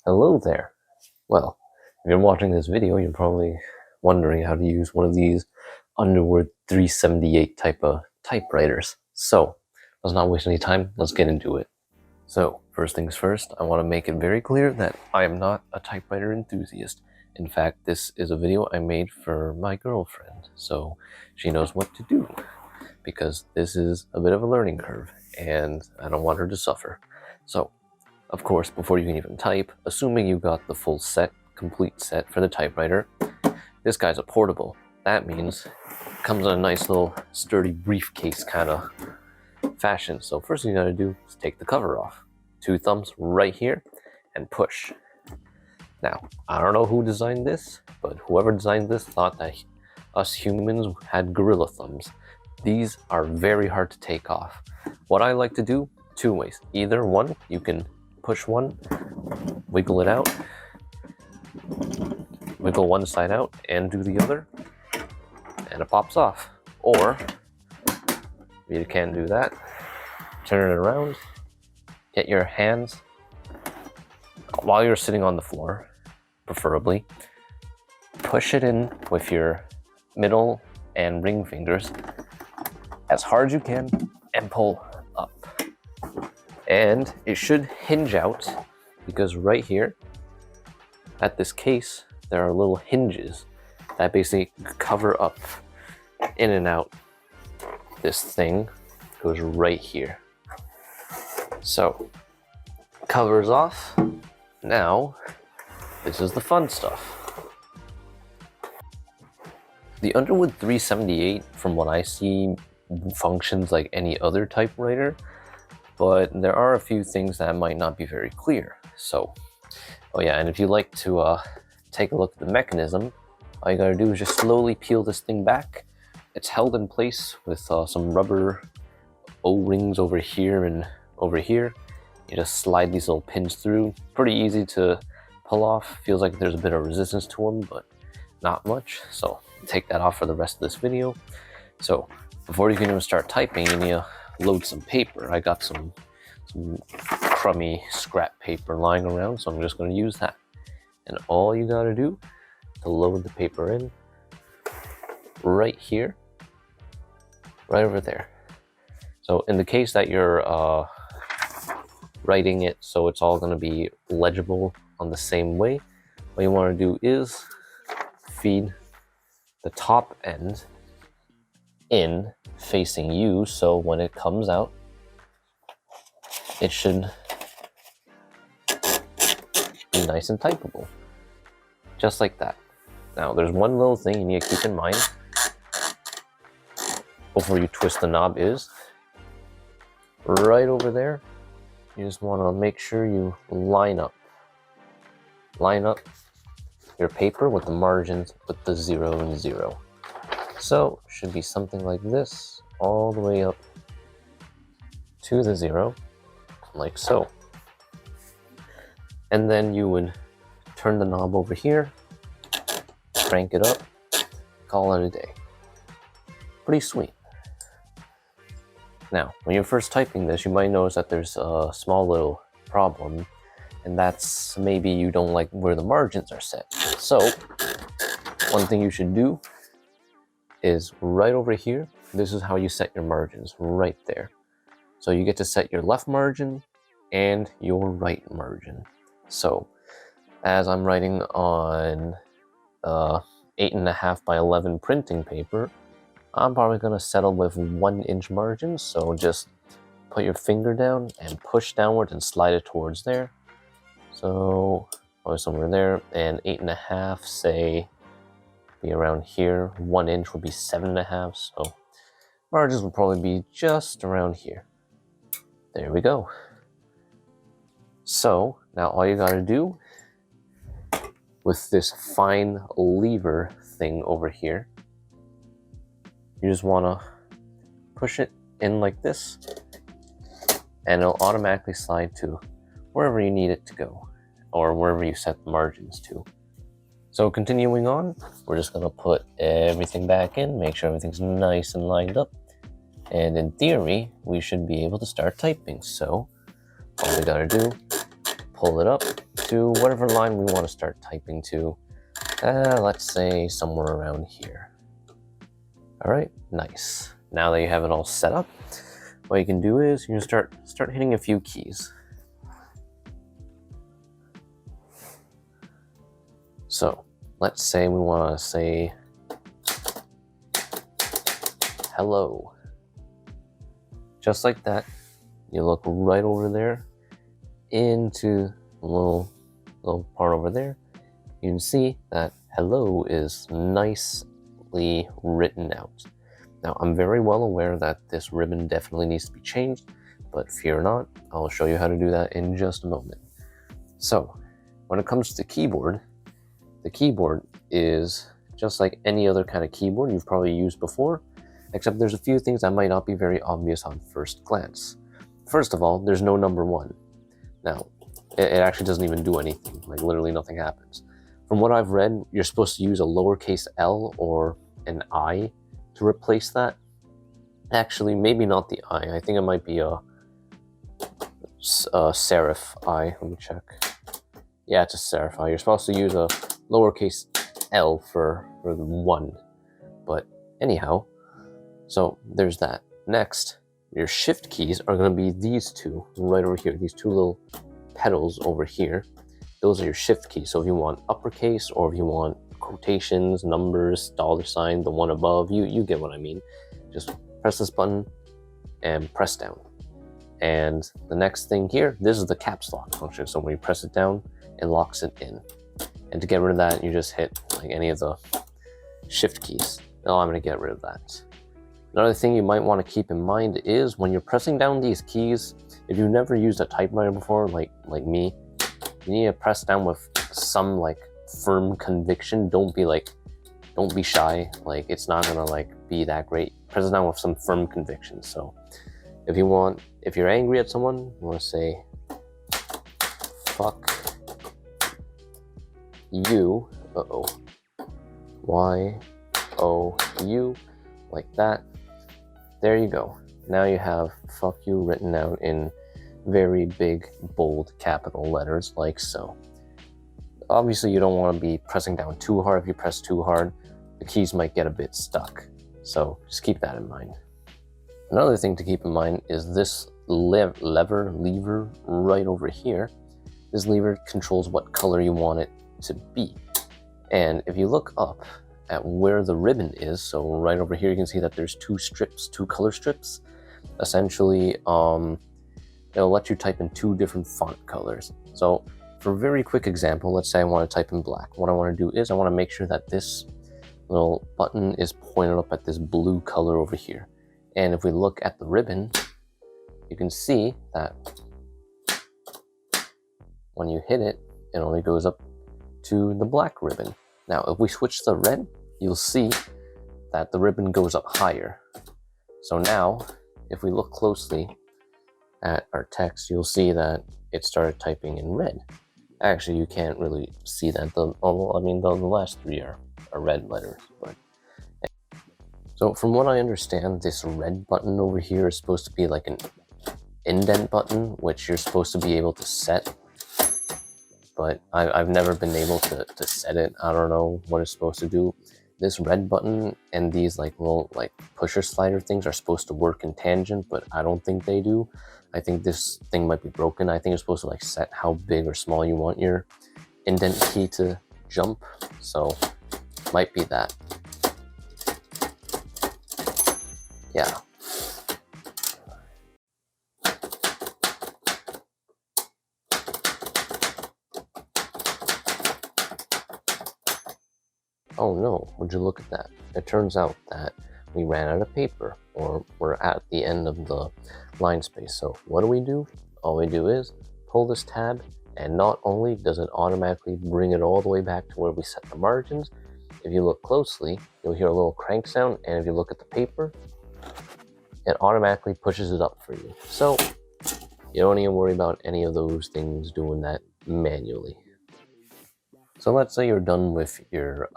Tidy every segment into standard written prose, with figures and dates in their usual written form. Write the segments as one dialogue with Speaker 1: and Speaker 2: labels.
Speaker 1: Hello there. Well, if you're watching this video, you're probably wondering how to use one of these Underwood 378 type of typewriters. So, let's not waste any time, let's get into it. So, first things first, I want to make it very clear that I am not a typewriter enthusiast. In fact, this is a video I made for my girlfriend, so she knows what to do, because this is a bit of a learning curve, and I don't want her to suffer. So, of course, before you can even type, assuming you got the full set, complete set for the typewriter, this guy's a portable. That means it comes in a nice little sturdy briefcase kind of fashion. So first thing you gotta do is take the cover off. 2 thumbs right here and push. Now, I don't know who designed this, but whoever designed this thought that us humans had gorilla thumbs. These are very hard to take off. What I like to do, 2 ways. Either one, you can push one, wiggle it out, wiggle one side out and do the other, and it pops off. Or you can do that, turn it around, get your hands, while you're sitting on the floor, preferably, push it in with your middle and ring fingers as hard as you can and pull up. And it should hinge out, because right here at this case there are little hinges that basically cover up in and out. This thing goes right here. So, covers off. Now, this is the fun stuff. The Underwood 378, from what I see, functions like any other typewriter, but there are a few things that might not be very clear. So, oh yeah, and if you like to take a look at the mechanism, all you gotta do is just slowly peel this thing back. It's held in place with some rubber O-rings over here and over here. You just slide these little pins through. Pretty easy to pull off. Feels like there's a bit of resistance to them, but not much. So take that off for the rest of this video. So before you can even start typing, you need to load some paper. I got some crummy scrap paper lying around, so I'm just going to use that. And all you got to do to load the paper in, right here, right over there. So in the case that you're writing it so it's all going to be legible on the same way, what you want to do is feed the top end in facing you, so when it comes out it should be nice and typable, just like that. Now there's one little thing you need to keep in mind before you twist the knob is right over there. You just want to make sure you line up your paper with the margins with the 0 and 0. So it should be something like this, all the way up to the 0, like so. And then you would turn the knob over here, crank it up, call it a day. Pretty sweet. Now, when you're first typing this, you might notice that there's a small little problem, and that's maybe you don't like where the margins are set. So, one thing you should do is right over here, this is how you set your margins, right there. So you get to set your left margin and your right margin. So, as I'm writing on 8.5 by 11 printing paper, I'm probably going to settle with 1-inch margins, so just put your finger down and push downwards and slide it towards there. So, probably somewhere there, and 8.5, say, be around here. 1 inch would be 7.5, so margins will probably be just around here. There we go. So, now all you got to do with this fine lever thing over here, you just want to push it in like this, and it'll automatically slide to wherever you need it to go, or wherever you set the margins to. So continuing on, we're just going to put everything back in, make sure everything's nice and lined up, and in theory, we should be able to start typing. So all we got to do, pull it up, to whatever line we want to start typing to. Let's say somewhere around here. All right, nice. Now that you have it all set up, what you can do is you can start hitting a few keys. So let's say we want to say hello. Just like that, you look right over there into the little part over there. You can see that hello is nicely written out. Now, I'm very well aware that this ribbon definitely needs to be changed, but fear not, I'll show you how to do that in just a moment. So, when it comes to the keyboard is just like any other kind of keyboard you've probably used before, except there's a few things that might not be very obvious on first glance. First of all, there's no number 1. Now, it actually doesn't even do anything, like literally nothing happens. From what I've read, you're supposed to use a lowercase l or an I to replace that. Actually, maybe not the I. I think it might be a serif I. Let me check. Yeah, it's a serif I. You're supposed to use a lowercase l for the 1. But anyhow, so there's that. Next, your shift keys are going to be these two right over here. These two little pedals over here. Those are your shift keys. So if you want uppercase or if you want quotations, numbers, $sign, the one above, you get what I mean. Just press this button and press down. And the next thing here, this is the caps lock function. So when you press it down, it locks it in. And to get rid of that, you just hit like any of the shift keys. Now I'm going to get rid of that. Another thing you might want to keep in mind is when you're pressing down these keys, if you've never used a typewriter before, like me, you need to press down with some like firm conviction. Don't be shy. Like it's not gonna like be that great. Press it down with some firm conviction. So if you're angry at someone, you want to say fuck you, Y-O-U, like that. There you go. Now you have fuck you written out in very big, bold capital letters like so. Obviously, you don't want to be pressing down too hard. If you press too hard, the keys might get a bit stuck. So just keep that in mind. Another thing to keep in mind is this lever right over here. This lever controls what color you want it to be. And if you look up at where the ribbon is, so right over here, you can see that there's two color strips. Essentially, it'll let you type in 2 different font colors. So for a very quick example, let's say I want to type in black. What I want to do is I want to make sure that this little button is pointed up at this blue color over here. And if we look at the ribbon, you can see that when you hit it, it only goes up to the black ribbon. Now, if we switch to red, you'll see that the ribbon goes up higher. So now, if we look closely at our text, you'll see that it started typing in red. Actually, you can't really see that. The last 3 are red letters. But so from what I understand, this red button over here is supposed to be like an indent button, which you're supposed to be able to set. But I've never been able to set it. I don't know what it's supposed to do. This red button and these like little like pusher slider things are supposed to work in tangent, but I don't think they do. I think this thing might be broken. I think it's supposed to like set how big or small you want your indent key to jump. So might be that. Yeah. Oh no, would you look at that? It turns out that we ran out of paper, or we're at the end of the line space. So what do? All we do is pull this tab, and not only does it automatically bring it all the way back to where we set the margins, if you look closely, you'll hear a little crank sound, and if you look at the paper, it automatically pushes it up for you. So you don't even worry about any of those things doing that manually. So let's say you're done with your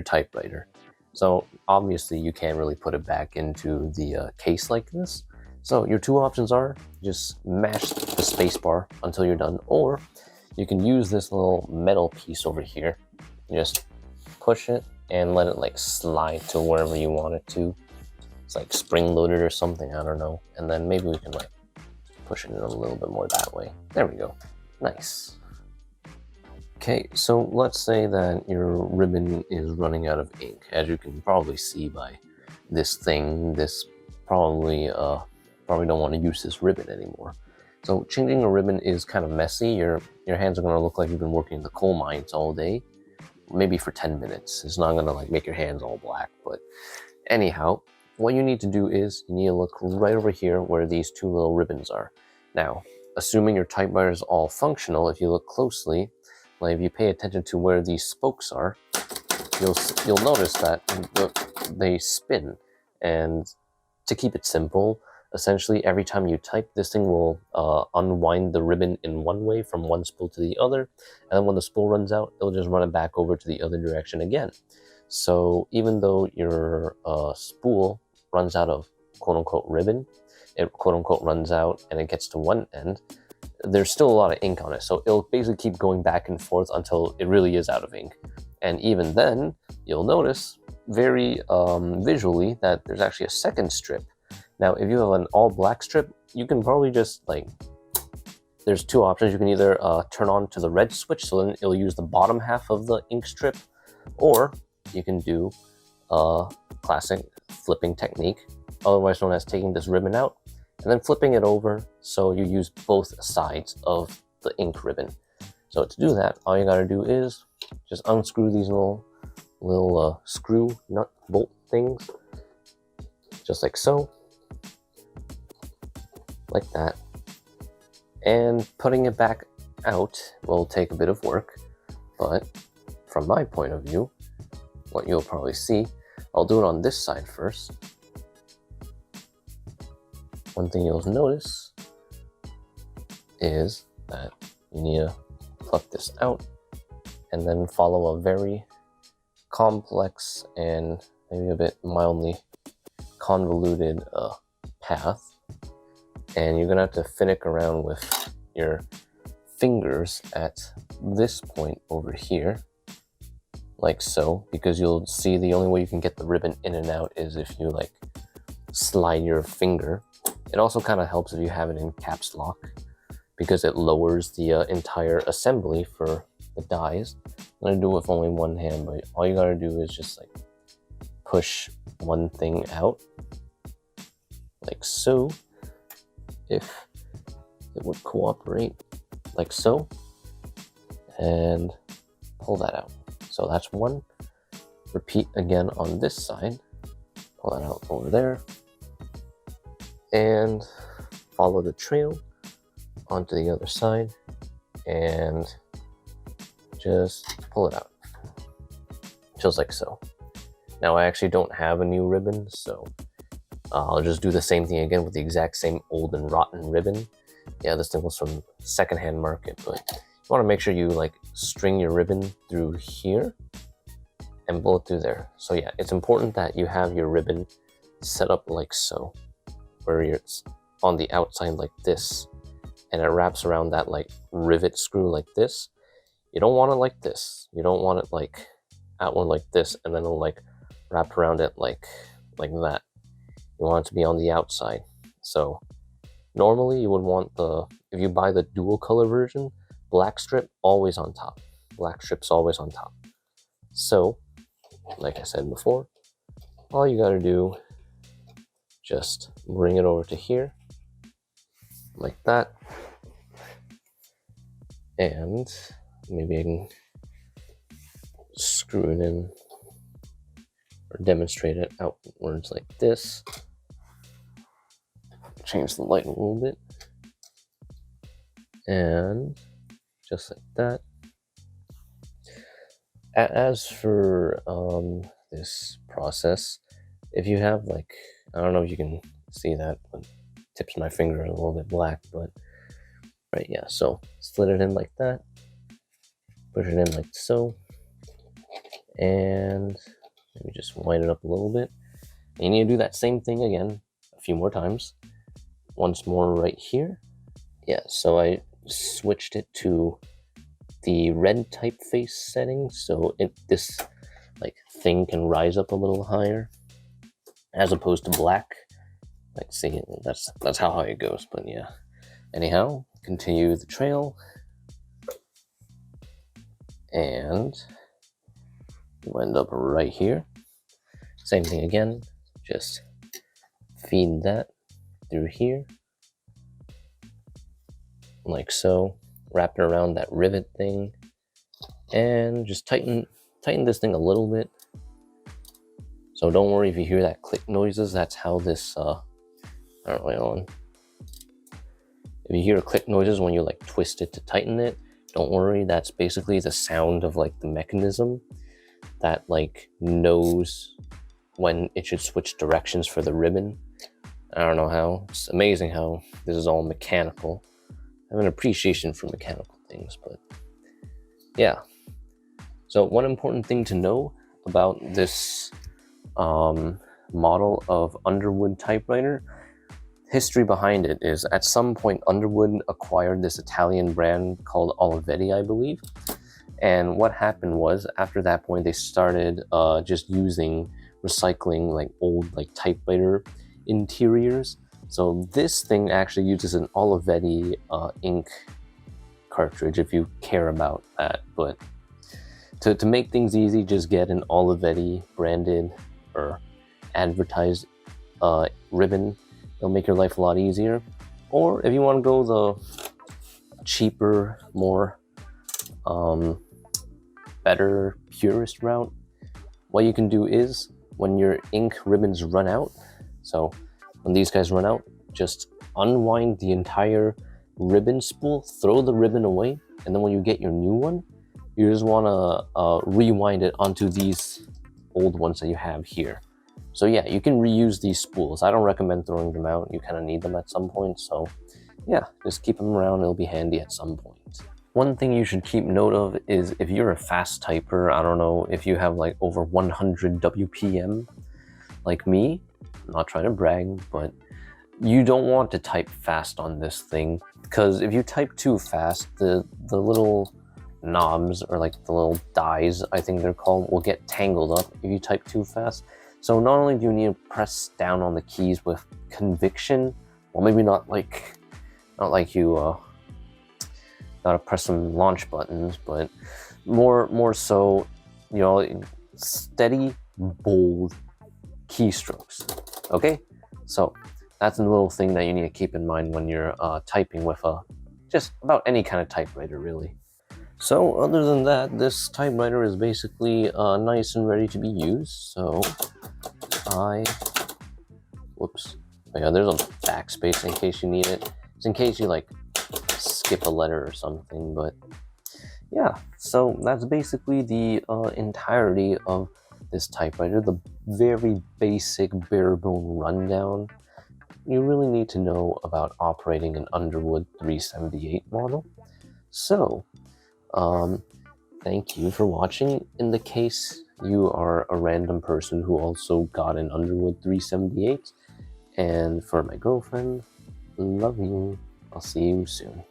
Speaker 1: typewriter. So obviously you can't really put it back into the case like this. So your 2 options are just mash the space bar until you're done, or you can use this little metal piece over here. You just push it and let it like slide to wherever you want it to. It's like spring loaded or something, I don't know. And then maybe we can like push it in a little bit more that way. There we go. Nice. Okay, so let's say that your ribbon is running out of ink. As you can probably see by this thing, this probably don't want to use this ribbon anymore. So changing a ribbon is kind of messy. Your hands are going to look like you've been working in the coal mines all day, maybe for 10 minutes. It's not going to like make your hands all black, but anyhow, what you need to do is you need to look right over here where these two little ribbons are. Now, assuming your typewriter is all functional, if you look closely, like if you pay attention to where these spokes are, you'll notice that they spin. And to keep it simple, essentially every time you type, this thing will unwind the ribbon in one way from one spool to the other, and then when the spool runs out, it'll just run it back over to the other direction again. So even though your spool runs out of quote-unquote ribbon, it quote-unquote runs out and it gets to one end, there's still a lot of ink on it. So it'll basically keep going back and forth until it really is out of ink. And even then, you'll notice very visually that there's actually a second strip. Now, if you have an all black strip, you can probably just like, there's two options. You can either turn on to the red switch, so then it'll use the bottom half of the ink strip, or you can do a classic flipping technique, otherwise known as taking this ribbon out and then flipping it over so you use both sides of the ink ribbon. So to do that, all you gotta do is just unscrew these little screw nut bolt things, just like so, like that. And putting it back out will take a bit of work, but from my point of view, what you'll probably see, I'll do it on this side first. One thing you'll notice is that you need to pluck this out and then follow a very complex and maybe a bit mildly convoluted path. And you're gonna have to finick around with your fingers at this point over here, like so, because you'll see the only way you can get the ribbon in and out is if you like slide your finger. It also kind of helps if you have it in caps lock, because it lowers the entire assembly for the dies. I'm gonna do it with only one hand, but all you gotta do is just like push one thing out, like so, if it would cooperate, like so, and pull that out. So that's one. Repeat again on this side, pull that out over there, and follow the trail onto the other side and just pull it out, just like so. Now I actually don't have a new ribbon, so I'll just do the same thing again with the exact same old and rotten ribbon. Yeah, this thing was from secondhand market, but you want to make sure you like string your ribbon through here and pull it through there. So yeah, it's important that you have your ribbon set up like so, where it's on the outside like this, and it wraps around that like rivet screw like this. You don't want it like this. You don't want it like outward like this, and then it'll like wrap around it like that. You want it to be on the outside. So normally you would want if you buy the dual color version, black strip always on top. Black strip's always on top. So, like I said before, all you gotta do, just bring it over to here, like that. And maybe I can screw it in or demonstrate it outwards like this. Change the light a little bit. And just like that. As for this process, if you have like, I don't know if you can see that, but tips of my finger are a little bit black, but right, yeah, so slid it in like that, push it in like so, and maybe just wind it up a little bit. And you need to do that same thing again a few more times. Once more right here. Yeah, so I switched it to the red typeface setting, so this like thing can rise up a little higher, as opposed to black. Like, see, that's how high it goes. But yeah. Anyhow, continue the trail, and you end up right here. Same thing again. Just feed that through here, like so. Wrap it around that rivet thing, and just tighten this thing a little bit. So don't worry if you hear that click noises. That's how this. I don't know. Wait on. If you hear click noises when you like twist it to tighten it, don't worry. That's basically the sound of like the mechanism that like knows when it should switch directions for the ribbon. I don't know how. It's amazing how this is all mechanical. I have an appreciation for mechanical things, but yeah. So one important thing to know about this model of Underwood typewriter, history behind it is at some point Underwood acquired this Italian brand called Olivetti, I believe. And what happened was, after that point, they started just using recycling like old like typewriter interiors. So this thing actually uses an Olivetti ink cartridge if you care about that. But to make things easy, just get an Olivetti branded or advertised ribbon. It'll make your life a lot easier. Or if you want to go the cheaper, more better, purist route, what you can do is, when your ink ribbons run out, so when these guys run out, just unwind the entire ribbon spool, throw the ribbon away, and then when you get your new one, you just want to rewind it onto these old ones that you have here. So yeah, you can reuse these spools. I don't recommend throwing them out. You kind of need them at some point. So yeah, just keep them around. It'll be handy at some point. One thing you should keep note of is if you're a fast typer, I don't know, if you have like over 100 WPM like me, I'm not trying to brag, but you don't want to type fast on this thing, because if you type too fast, the little knobs, or like the little dies, I think they're called, will get tangled up if you type too fast. So not only do you need to press down on the keys with conviction, well, maybe not like you gotta press some launch buttons, but more so, you know, steady, bold keystrokes. Okay, so that's a little thing that you need to keep in mind when you're typing with just about any kind of typewriter, really. So other than that, this typewriter is basically nice and ready to be used. So whoops. Oh yeah, there's a backspace in case you need it. It's in case you like skip a letter or something, but yeah. So that's basically the entirety of this typewriter, the very basic bare bone rundown you really need to know about operating an Underwood 378 model. So, thank you for watching. In the case you are a random person who also got an Underwood 378, and for my girlfriend, love you. I'll see you soon.